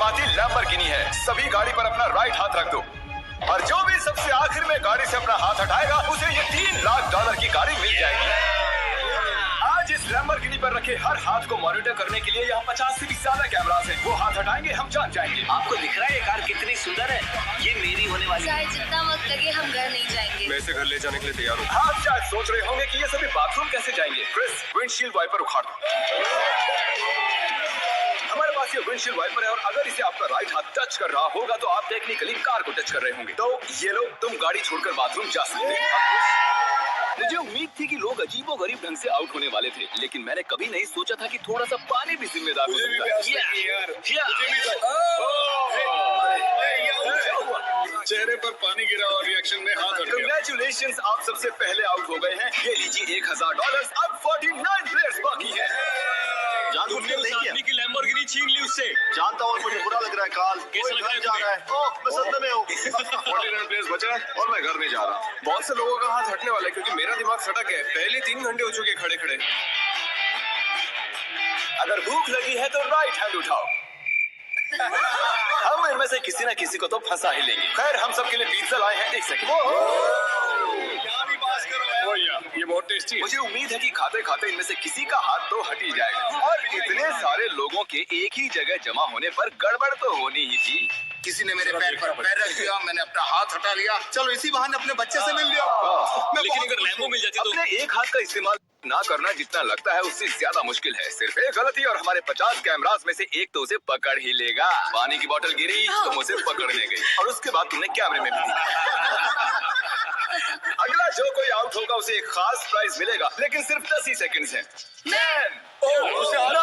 शर्माती Lamborghini है। सभी गाड़ी पर अपना राइट हाथ रख दो और जो भी सबसे आखिर में गाड़ी से अपना हाथ हटाएगा उसे ये $3 लाख की गाड़ी मिल जाएगी। आज इस लैम्बोर्गिनी पर रखे हर हाथ को मॉनिटर करने के लिए यहाँ 50 से भी ज्यादा कैमरास हैं। वो हाथ हटाएंगे हम जान जाएंगे। आपको दिख रहा है ये कार कितनी सुंदर है? ये मेरी होने वाली है। चाहे जितना वक्त लगे हम घर नहीं जाएंगे। मैं इसे घर ले जाने के लिए तैयार हूँ। आप शायद सोच रहे होंगे कि ये सभी बाथरूम कैसे जाएंगे। क्रिस, विंडशील्ड वाइपर उखाड़ दो। हमारे पास ये विंडशील्ड वाइपर है और अगर इसे आपका राइट हाथ टच कर रहा होगा तो आप टेक्निकली कार को टच कर रहे होंगे। तो ये लो, तुम गाड़ी छोड़कर बाथरूम जा सकते हैं। मुझे उम्मीद थी कि लोग अजीबोगरीब ढंग से आउट होने वाले थे, लेकिन मैंने कभी नहीं सोचा था कि थोड़ा सा पानी भी जिम्मेदार हो सकता है। चेहरे पर पानी गिरा और रिएक्शन में हाथ हट गया। Congratulations, आप सबसे पहले आउट हो गए हैं। ये लीजिए $1000। अब 49 प्लेयर्स बाकी हैं। तुमने उस आदमी की लैम्बोर्गिनी छीन ली उससे। जानता हूँ, मुझे बुरा लग रहा है। काल कैसा लग रहा है जा रहा है। ओह, मैं सदमे में हूँ। 49 प्लेयर्स बचा है और मैं घर नहीं जा रहा। बहुत से लोगों का हाथ हटने वाला है क्योंकि मेरा दिमाग सटक है। पहले 3 घंटे हो चुके खड़े खड़े। अगर भूख लगी है तो राइट हैंड उठाओ। हम इनमें से किसी न किसी को तो फंसा ही लेंगे। खैर, हम सबके लिए पिज्जा लाए हैं। एक सेकंड। ये बहुत टेस्टी है। मुझे उम्मीद है कि खाते खाते इनमें से किसी का हाथ तो हट ही जाएगा। और इतने सारे लोगों के एक ही जगह जमा होने पर गड़बड़ तो होनी ही थी। किसी ने मेरे पैर पर पैर रख दिया, मैंने अपना हाथ हटा लिया। चलो इसी बहाने अपने बच्चे से मिल लिया। लेकिन अगर लैम्बो मिल जाती तो अपने एक हाथ का इस्तेमाल ना करना जितना लगता है उससे ज्यादा मुश्किल है। सिर्फ एक गलती और हमारे 50 कैमरास में से एक तो उसे पकड़ ही लेगा। पानी की बोतल गिरी तुम उसे पकड़ने गई और उसके बाद तुमने कैमरे में भी दी। अगला जो कोई आउट होगा उसे एक खास प्राइज मिलेगा, लेकिन सिर्फ 10 ही सेकंड्स हैं। 10 उसे और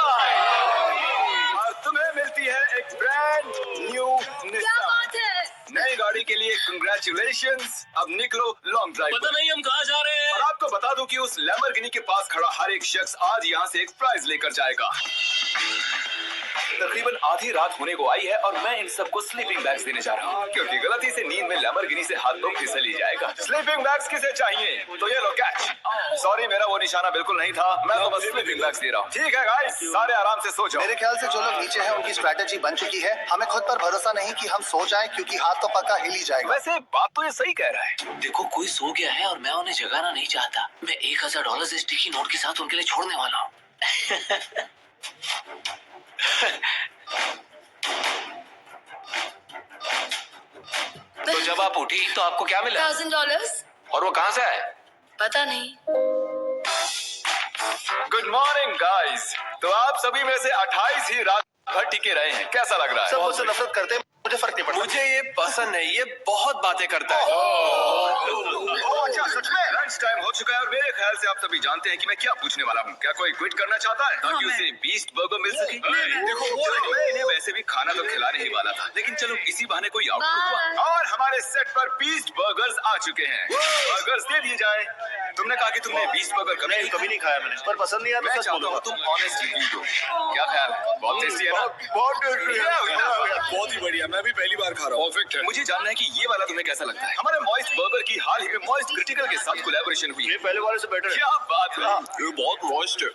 तुम्हें मिलती है एक ब्रांड न्यू क्या बात है? नई गाड़ी के लिए कंग्रेचुलेशंस। अब निकलो लॉन्ग ड्राइव पता नहीं हम कहाँ जा रहे हैं। और आपको बता दूं कि उस लैम्बोर्गिनी के पास खड़ा हर एक शख्स आज यहाँ से एक प्राइज लेकर जाएगा। तकरीबन आधी रात होने को आई है और मैं इन सबको स्लीपिंग बैग्स देने जा रहा हूँ क्योंकि गलती से नींद में लैम्बोर्गिनी से हाथ तो फिसल ही जाएगा। स्लीपिंग बैग्स किसे चाहिए? तो ये लो कैच। सॉरी, मेरा वो निशाना बिल्कुल नहीं था। मैं तो बस स्लीपिंग बैग्स दे रहा हूँ। ठीक है गाइस, सारे आराम से सो जाओ। मेरे ख्याल से जो लोग नीचे हैं उनकी स्ट्रैटेजी बन चुकी है। हमें खुद पर भरोसा नहीं कि हम सो जाएं क्योंकि हाथ तो पक्का हिल ही जाएगा। वैसे बात तो ये सही कह रहा है। देखो, कोई सो गया है और मैं उन्हें जगाना नहीं चाहता। मैं $1000 स्टिकी नोट के साथ उनके लिए छोड़ने वाला हूँ। तो जब आप उठी तो आपको क्या मिला? $1000? और वो कहाँ से आए? पता नहीं। Good morning guys. तो आप सभी में से 28 ही रात भर टिके रहे हैं। कैसा लग रहा है? सब मुझसे नफरत करते हैं, मुझे फर्क नहीं पड़ता। मुझे ये पसंद नहीं, ये बहुत बातें करता है। अच्छा, सच में लंच टाइम हो चुका है और मेरे ख्याल से आप सभी जानते हैं कि मैं क्या पूछने वाला हूँ। क्या कोई क्विट करना चाहता है ताकि उसे बीस्ट बर्गर मिल सके? देखो, मैं इन्हें वैसे भी खाना तो खिलाने ही वाला था, लेकिन चलो इसी बहाने कोई आउट हुआ। और हमारे सेट पर बीस्ट बर्गर्स आ चुके हैं। बर्गर्स दे दिए जाए। तुमने कहा कि तुमने बीस्ट बर्गर कभी नहीं खाया मैंने, पर पसंद नहीं आया। मैं चाहता हूँ तुम ऑनेस्ट रिव्यू दो। क्या ख्याल है? बहुत टेस्टी है ना? बहुत टेस्टी है। बहुत ही बढ़िया। मैं भी पहली बार खा रहा हूँ। परफेक्ट है। मुझे जानना है कि ये वाला तुम्हें कैसा लगता है। हमारे मॉइस्ट बर्गर की हाल ही में मॉइस्ट क्रिटिकल के साथ कोलैबोरेशन हुई है। ये पहले वाले से बेटर है। क्या बात है। ये बहुत मॉइस्ट है।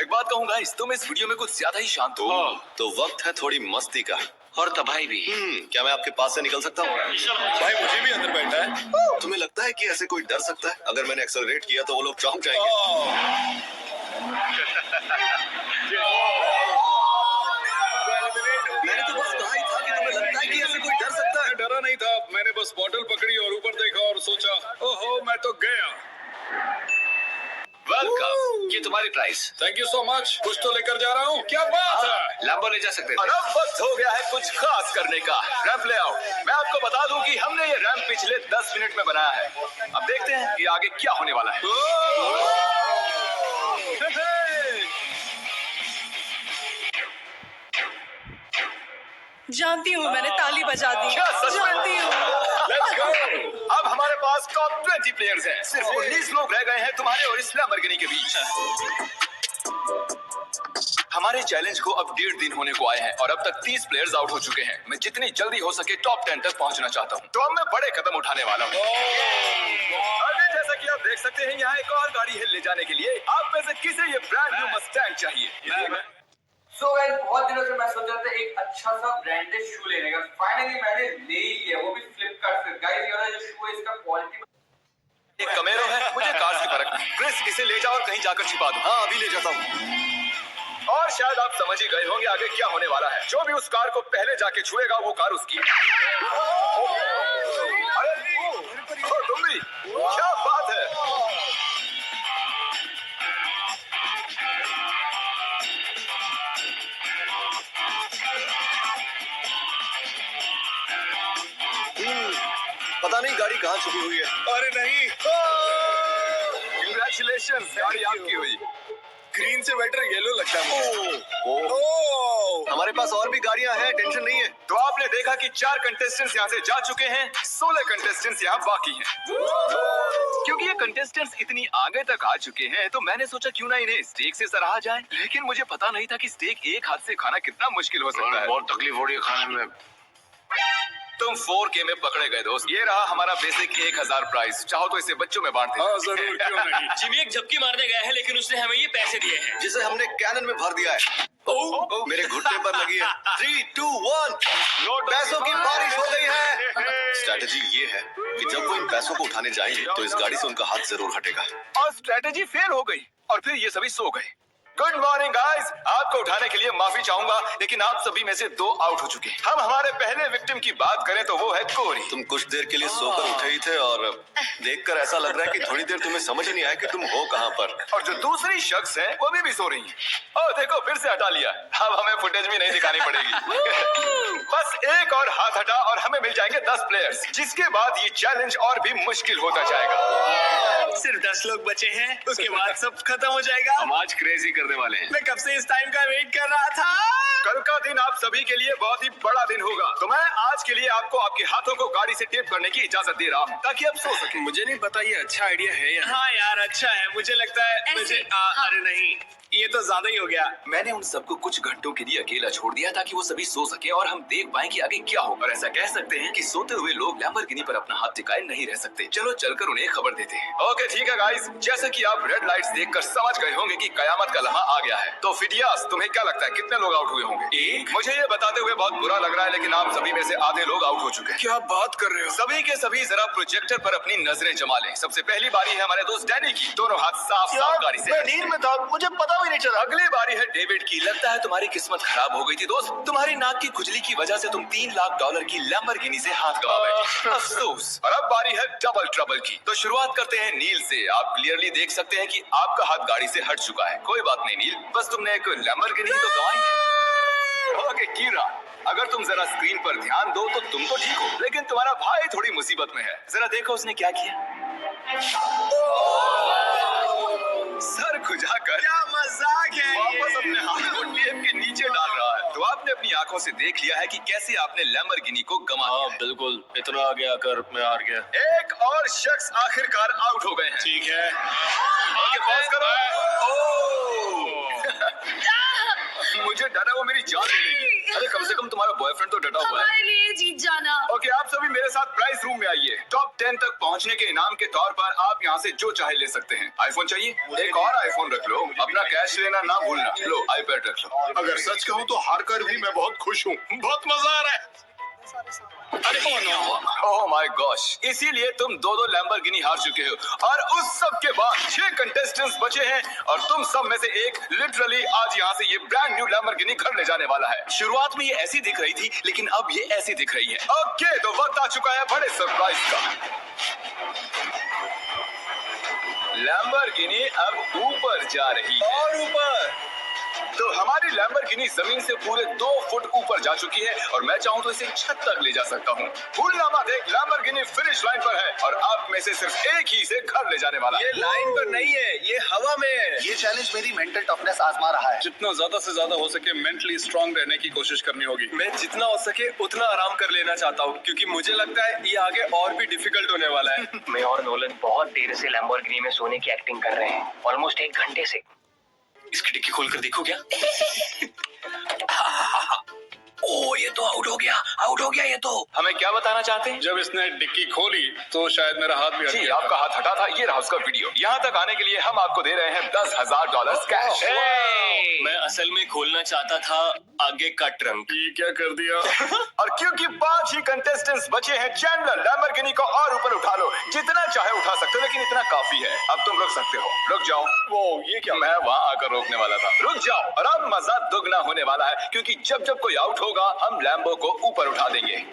एक बात कहूँ गाइस, तुम इस वीडियो में कुछ ज्यादा ही शांत हो। तो वक्त है थोड़ी मस्ती का। और तबाही भी। क्या मैं आपके पास से निकल सकता हूँ? भाई मुझे भी अंदर बैठा है। तुम्हें लगता है कि ऐसे कोई डर सकता है? अगर मैंने एक्सेलरेट किया तो वो लोग चौंक जाएंगे। मैंने तो बस कहा ही था कि तुम्हें लगता है कि ऐसे कोई डर सकता है। डरा नहीं था, मैंने बस बॉटल पकड़ी और ऊपर देखा और सोचा ओहो मैं तो गया। वेलकम, ये तुम्हारी price. Thank you so much. कुछ तो लेकर जा रहा हूँ। क्या बात है? लैम्बो ले जा सकते थे। और अब वक्त हो गया है कुछ खास करने का। रैंप ले आओ। मैं आपको बता दूं कि हमने ये रैंप पिछले 10 मिनट में बनाया है। अब देखते हैं कि आगे क्या होने वाला है। जानती हूँ, मैंने ताली बजा दी। क्या सच में? जानती हूँ। Let's go! अब हमारे पास टॉप 20 प्लेयर्स हैं। सिर्फ 19 लोग रह गए हैं तुम्हारे और इस लैम्बोर्गिनी के बीच। हमारे चैलेंज को अब 1.5 दिन होने को आए हैं और अब तक 30 प्लेयर्स आउट हो चुके हैं। मैं जितनी जल्दी हो सके टॉप 10 तक पहुंचना चाहता हूं। तो अब मैं बड़े कदम उठाने वाला हूं। अभी जैसा कि आप देख सकते हैं, यहाँ एक और गाड़ी है ले जाने के लिए। आप में से किसे ये ब्रांड न्यू मस्टैंग चाहिए? सो गाइस, बहुत दिनों से मैं सोच रहा अच्छा सा ब्रांडेड शू लेने का। फाइनली मैंने ले ही लिया, वो भी फ्लिपकार्ट से। गाइस ये वाला जो शू है इसका क्वालिटी एक कमेरो है, मुझे कार से फर्क नहीं। क्रिस, इसे ले जाओ और कहीं जाकर छिपा दो। हाँ, अभी ले जाता हूँ। और शायद आप समझ ही गए होंगे आगे क्या होने वाला है। जो भी उस कार को पहले जाके छुएगा वो कार उसकी। अरे तुम भी, क्या बात है। पता नहीं गाड़ी कहाँ छुपी हुई है। अरे नहीं, Congratulations, गाड़ी आपकी हुई। ग्रीन से बेटर येलो लगता है। हमारे पास और भी गाड़ियां हैं, टेंशन नहीं है। तो आपने देखा कि 4 कंटेस्टेंट्स यहाँ से जा चुके हैं, 16 कंटेस्टेंट्स यहाँ बाकी हैं। क्योंकि ये कंटेस्टेंट्स इतनी आगे तक आ चुके हैं, तो मैंने सोचा क्यों ना इन्हें स्टेक से सराहा जाए। लेकिन मुझे पता नहीं था कि स्टेक एक हाथ से खाना कितना मुश्किल हो सकता है। बहुत तकलीफ हो रही है खाने में। तुम 4K में पकड़े गए दोस्त। ये रहा हमारा बेसिक 1000 प्राइस। चाहो तो इसे बच्चों में बांट दे। हाँ जरूर, क्यों नहीं। जिमी एक झपकी मारने गया है, लेकिन उसने हमें ये पैसे दिए हैं जिसे हमने कैनन में भर दिया है। मेरे घुटने पर लगी है। 3, 2, 1 पैसों की बारिश हो गई है। स्ट्रैटेजी ये है कि जब वो इन पैसों को उठाने जाएंगे तो इस गाड़ी से उनका हाथ जरूर हटेगा। और स्ट्रैटेजी फेल हो गई और फिर ये सभी सो गए। गुड मॉर्निंग गाइस, आपको उठाने के लिए माफी चाहूंगा, लेकिन आप सभी में से 2 आउट हो चुके हैं। हम हमारे पहले विक्टिम की बात करें तो वो है कोरी। तुम कुछ देर के लिए सोकर उठे ही थे और देखकर ऐसा लग रहा है कि थोड़ी देर तुम्हें समझ ही नहीं आया कि तुम हो कहाँ पर। और जो दूसरी शख्स है वो भी सो रही है। और देखो फिर से हटा लिया। अब हमें फुटेज भी नहीं दिखानी पड़ेगी। बस एक और हाथ हटा और हमें मिल जाएंगे 10 प्लेयर्स, जिसके बाद ये चैलेंज और भी मुश्किल होता जाएगा। सिर्फ 10 लोग बचे हैं, उसके बाद सब खत्म हो जाएगा। हम आज क्रेजी करने वाले हैं। मैं कब से इस टाइम का वेट कर रहा था। कल का दिन आप सभी के लिए बहुत ही बड़ा दिन होगा, तो मैं आज के लिए आपको आपके हाथों को गाड़ी से टेप करने की इजाजत दे रहा हूँ ताकि आप सो सके। मुझे नहीं पता ये अच्छा आइडिया है या हाँ यार, अच्छा है। मुझे लगता है ऐसे, हाँ। अरे नहीं, ये तो ज्यादा ही हो गया। मैंने उन सबको कुछ घंटों के लिए अकेला छोड़ दिया ताकि वो सभी सो सके और हम देख पाएं कि आगे क्या होगा। और ऐसा कह सकते हैं कि सोते हुए लोग लैम्बोर्गिनी पर अपना हाथ टिकाए नहीं रह सकते। चलो चलकर उन्हें खबर देते हैं। ओके ठीक है गाइस, जैसे कि आप रेड लाइट्स देखकर समझ गए होंगे कि कयामत का लम्हा आ गया है। तो फिडियास, तुम्हें क्या लगता है कितने लोग आउट हुए होंगे? मुझे ये बताते हुए बहुत बुरा लग रहा है, लेकिन आप सभी में से आधे लोग आउट हो चुके हैं। क्या बात कर रहे हो? सभी के सभी जरा प्रोजेक्टर पर अपनी नजरें जमा लें। सबसे पहली बारी है हमारे दोस्त डैनी की। दोनों हाथ साफ साफ गाड़ी से। मैं नींद में था, मुझे पता भी नहीं चला। अगली बारी है डेविड की। लगता है तुम्हारी किस्मत खराब हो गई थी दोस्त। तुम्हारी नाक की खुजली की वजह से तुम $3 लाख की लैम्बोर्गिनी से हाथ गवा बैठे। अफसोस। और अब बारी है डबल ट्रबल की। तो शुरुआत करते हैं नील से। आप क्लियरली देख सकते हैं कि आपका हाथ गाड़ी से हट चुका है। कोई बात नहीं नील, बस तुमने एक लैम्बोर्गिनी तो गंवाई है। ओके कीरा, अगर तुम जरा स्क्रीन पर ध्यान दो तो तुम तो ठीक हो, लेकिन तुम्हारा भाई थोड़ी मुसीबत में है। जरा देखो उसने क्या किया। सर खुजाकर क्या मजाक है वापस अपने हाथ को टेप के नीचे डाल रहा है। तो आपने अपनी आंखों से देख लिया है कि कैसे आपने लैम्बोर्गिनी को गंवा दिया है। बिल्कुल, इतना आगे आकर मैं हार गया। एक और शख्स आखिरकार आउट हो गए हैं। ठीक है, ओके पॉज करो। मुझे डर है वो मेरी जान ले लेगी। अरे कम से कम तुम्हारा बॉयफ्रेंड तो डटा हुआ है। हमारे लिए जीत जाना। ओके आप सभी मेरे साथ प्राइस रूम में आइए। टॉप 10 तक पहुंचने के इनाम के तौर पर आप यहाँ से जो चाहे ले सकते हैं। आईफोन चाहिए? एक और आईफोन रख लो। अपना कैश लेना ना भूलना। लो आईपैड रख लो। अगर सच कहूँ तो हार कर भी मैं बहुत खुश हूँ। बहुत मजा आ रहा है। ओह माय गॉश, इसीलिए तुम 2-2 लैम्बोर्गिनी हार चुके हो। और उस सब के बाद 6 कंटेस्टेंट्स बचे हैं और तुम सब में से एक लिटरली आज यहाँ से ये ब्रांड न्यू लैम्बोर्गिनी घर ले जाने वाला है। शुरुआत में ये ऐसी दिख रही थी, लेकिन अब ये ऐसी दिख रही है। ओके तो वक्त आ चुका है बड़े सरप्राइज का। लैम्बोर्गिनी अब ऊपर जा रही है। और ऊपर तो हमारी लैम्बोर्गिनी जमीन से पूरे 2 फुट ऊपर जा चुकी है और मैं चाहूँ तो इसे छत तक ले जा सकता हूँ। भूलना मत, एक लैम्बोर्गिनी फिनिश लाइन पर है और आप में से सिर्फ एक ही इसे घर ले जाने वाला है। ये लाइन पर नहीं है, ये हवा में है। ये चैलेंज मेरी मेंटल टफनेस आजमा रहा है। जितना ज्यादा से ज्यादा हो सके मेंटली स्ट्रांग रहने की कोशिश करनी होगी। मैं जितना हो सके उतना आराम कर लेना चाहता हूँ, क्योंकि मुझे लगता है ये आगे और भी डिफिकल्ट होने वाला है। मैं और नोलन बहुत देर से लैम्बोर्गिनी में सोने की एक्टिंग कर रहे हैं, ऑलमोस्ट 1 घंटे से। इसकी डिक्की खोल कर देखो क्या। ओ ये तो आउट हो गया। आउट हो गया ये तो। हमें क्या बताना चाहते हैं? जब इसने डिक्की खोली तो शायद मेरा हाथ भी हट जी, गया। आपका हाथ हटा था, ये रहा उसका वीडियो। यहाँ तक आने के लिए हम आपको दे रहे हैं $10,000 कैश। मैं असल में खोलना चाहता था आगे का ट्रंक। ये क्या कर दिया? और क्योंकि 5 ही कंटेस्टेंट्स बचे हैं, चैंडलर लैम्बोर्गिनी को और ऊपर उठा लो। जितना चाहे उठा सकते हो, लेकिन इतना काफी है। अब तुम रुक सकते हो। रुक जाओ। वो ये क्या? मैं वहाँ आकर रोकने वाला था। रुक जाओ। और अब मजा दुगना होने वाला है, क्योंकि जब जब कोई आउट होगा हम लैम्बो को ऊपर उठा देंगे।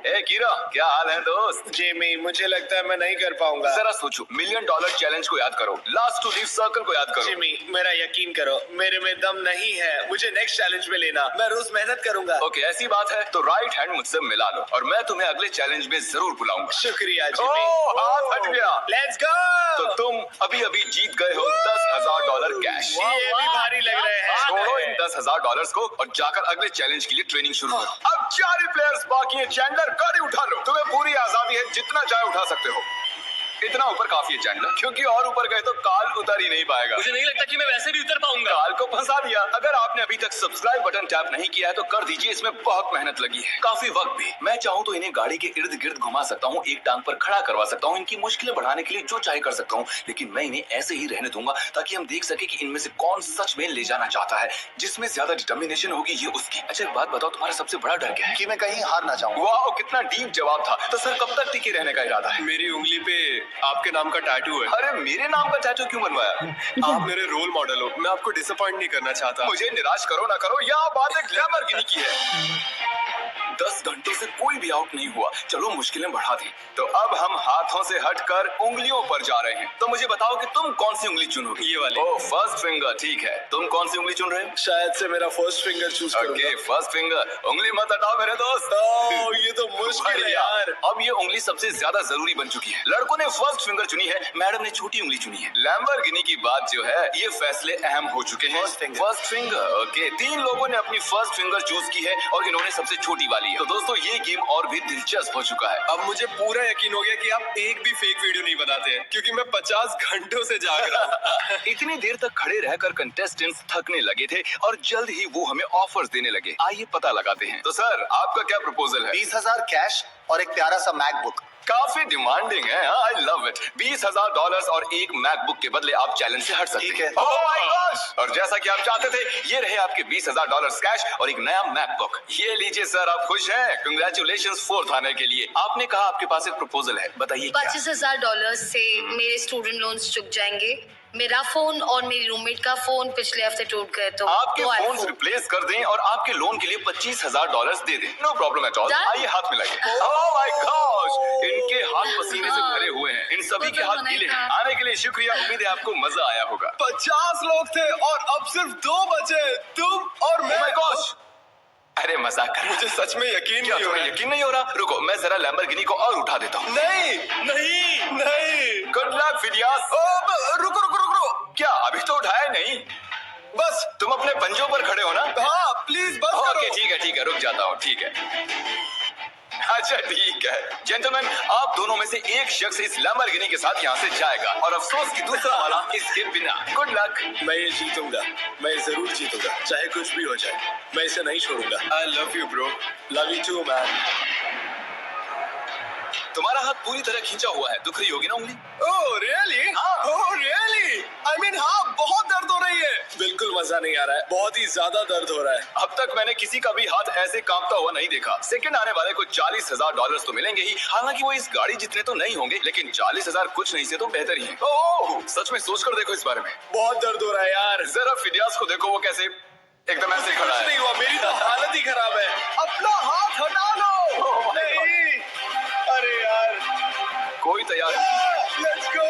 ए कीरा, क्या हाल है दोस्त? जिमी, मुझे लगता है मैं नहीं कर पाऊंगा। जरा सोचो, $1 मिलियन चैलेंज को याद करो, लास्ट टू लीव सर्कल को याद करो। जिमी, मेरा यकीन करो, मेरे में दम नहीं है। मुझे नेक्स्ट चैलेंज में लेना, मैं रोज मेहनत करूंगा। ओके, ऐसी बात है तो राइट हैंड मुझसे मिला लो और मैं तुम्हें अगले चैलेंज में जरूर बुलाऊंगा। शुक्रिया ओह, जिमी। हाथ हट गया। Let's go. तो तुम अभी अभी जीत गए हो $10,000 कैश। ये भी भारी लग रहे हैं। छोड़ो इन $10,000 को और जाकर अगले चैलेंज के लिए ट्रेनिंग शुरू करो। अब 4 ही प्लेयर्स बाकी हैं। चैंडलर, गाड़ी उठा लो। तुम्हें पूरी आजादी है, जितना चाहे उठा सकते हो। इतना ऊपर काफी है चैंडलर, क्योंकि और ऊपर गए तो काल उतर ही नहीं पाएगा। मुझे नहीं लगता कि मैं वैसे भी उतर पाऊंगा। काल को फंसा दिया। अगर आपने अभी तक सब्सक्राइब बटन टैप नहीं किया है तो कर दीजिए, इसमें बहुत मेहनत लगी है, काफी वक्त भी। मैं चाहूँ तो इन्हें गाड़ी के इर्द गिर्द घुमा सकता हूँ, एक टांग पर खड़ा करवा सकता हूँ, इनकी मुश्किलें बढ़ाने के लिए जो चाहे कर सकता हूँ, लेकिन मैं इन्हें ऐसे ही रहने दूंगा ताकि हम देख सके कि इनमें से कौन सच में ले जाना चाहता है। जिसमें ज्यादा डिटर्मिनेशन होगी ये उसकी। अच्छा एक बात बताओ, तुम्हारा सबसे बड़ा डर क्या है? कि मैं कहीं हार ना जाऊं। वाह, कितना डीप जवाब था। तो सर कब तक टिके रहने का इरादा है? मेरी उंगली पे आपके नाम का टैटू है। अरे मेरे नाम का टैटू क्यों बनवाया? आप मेरे रोल मॉडल हो, मैं आपको डिसअपॉइंट नहीं करना चाहता। मुझे निराश करो ना करो, यह बात एक लैम्बोर्गिनी की है। 10 घंटों से कोई भी आउट नहीं हुआ, चलो मुश्किलें बढ़ा दी। तो अब हम हाथों से हटकर उंगलियों पर जा रहे हैं। तो मुझे बताओ कि तुम कौन सी उंगली चुनोगे? ये वाली। ओह, फर्स्ट फिंगर, ठीक है। तुम कौन सी उंगली चुन रहे हो? शायद से मेरा first finger choose okay, first finger. उंगली मत हटाओ मेरे दोस्त। ये तो मुश्किल है बढ़िया। यार। अब ये उंगली सबसे ज्यादा जरूरी बन चुकी है। लड़कों ने फर्स्ट फिंगर चुनी है, मैडम ने छोटी उंगली चुनी है। लैम्बोर्गिनी की बात जो है, ये फैसले अहम हो चुके हैं। First finger, okay. 3 लोगों ने अपनी फर्स्ट फिंगर चूज की है और इन्होंने सबसे छोटी वाली है। तो दोस्तों ये गेम और भी दिलचस्प हो चुका है। अब मुझे पूरा यकीन हो गया कि आप एक भी फेक वीडियो नहीं बनाते हैं, क्योंकि मैं 50 घंटों से जाग रहा हूँ। इतनी देर तक खड़े रहकर कंटेस्टेंट्स थकने लगे थे और जल्द ही वो हमें ऑफर्स देने लगे। आइए पता लगाते हैं। तो सर आपका क्या प्रपोजल है? 20,000 कैश और एक प्यारा सा मैकबुक। काफी डिमांडिंग है। I love it. $20,000 और एक मैकबुक के बदले आप चैलेंज से हट सकते ठीक है। Oh my gosh! और जैसा कि आप चाहते थे, ये रहे आपके $20,000 कैश और एक नया मैकबुक। ये लीजिए सर, आप खुश हैं? कंग्रेचुलेशंस 4th आने के लिए। आपने कहा आपके पास एक प्रपोजल है, बताइए क्या? $25,000 से मेरे स्टूडेंट लोन्स चुक जाएंगे। मेरा फोन और मेरी रूममेट का फोन पिछले हफ्ते टूट गए तो आपके वो फोन iPhone। रिप्लेस कर दें और आपके लोन के लिए $25,000 दे दें। No problem at all. Done? आइए हाथ मिलाइए। Oh my gosh! इनके हाथ पसीने से भरे हुए हैं। इन सभी के हाथ गीले हैं। आने के लिए शुक्रिया। उम्मीद है आपको मजा आया होगा। 50 लोग थे और अब सिर्फ 2 बचे, तुम और मैं। Oh my gosh! अरे मजाक कर रहा मुझे सच में यकीन क्या नहीं हो तुम्हें रहा। यकीन नहीं हो रहा? रुको, मैं जरा लैम्बोर्गिनी को और उठा देता हूँ। नहीं नहीं नहीं। गुड लक फिलियास। रुको रुको रुको। क्या अभी तो उठाया नहीं? बस। तुम अपने पंजों पर खड़े हो ना? हाँ प्लीज बस ओके करो। ठीक है, रुक जाता हूँ। ठीक है, अच्छा ठीक है। जेंटलमैन, आप दोनों में से एक शख्स इस लैम्बोर्गिनी के साथ यहाँ से जाएगा और अफसोस कि दूसरा वाला इसके बिना। Good luck. मैं ये जीतूंगा, मैं जरूर जीतूंगा, चाहे कुछ भी हो जाए। मैं इसे नहीं छोड़ूंगा। I love you bro. Love you too man. तुम्हारा हाथ पूरी तरह खींचा हुआ है, दुख रही होगी ना उंगली? Oh really? हाँ। Oh really? आई मीन हाँ, बहुत दर्द हो रही है। बिल्कुल मजा नहीं आ रहा है, बहुत ही ज्यादा दर्द हो रहा है। अब तक मैंने किसी का भी हाथ ऐसे कांपता हुआ नहीं देखा। सेकंड आने वाले को $40,000 तो मिलेंगे ही। हालांकि वो इस गाड़ी जितने तो नहीं होंगे, लेकिन 40,000 कुछ नहीं से तो बेहतर ही है। ओह, सच में सोच कर देखो इस बारे में। बहुत दर्द हो रहा है यार। जरा फिलियास को देखो, वो कैसे एकदम ऐसे खड़ा कुछ है। नहीं हुआ, मेरी तो हालत ही खराब है। अपना हाथ हटा लो। नहीं, अरे यार। कोई तैयार लेट्स गो।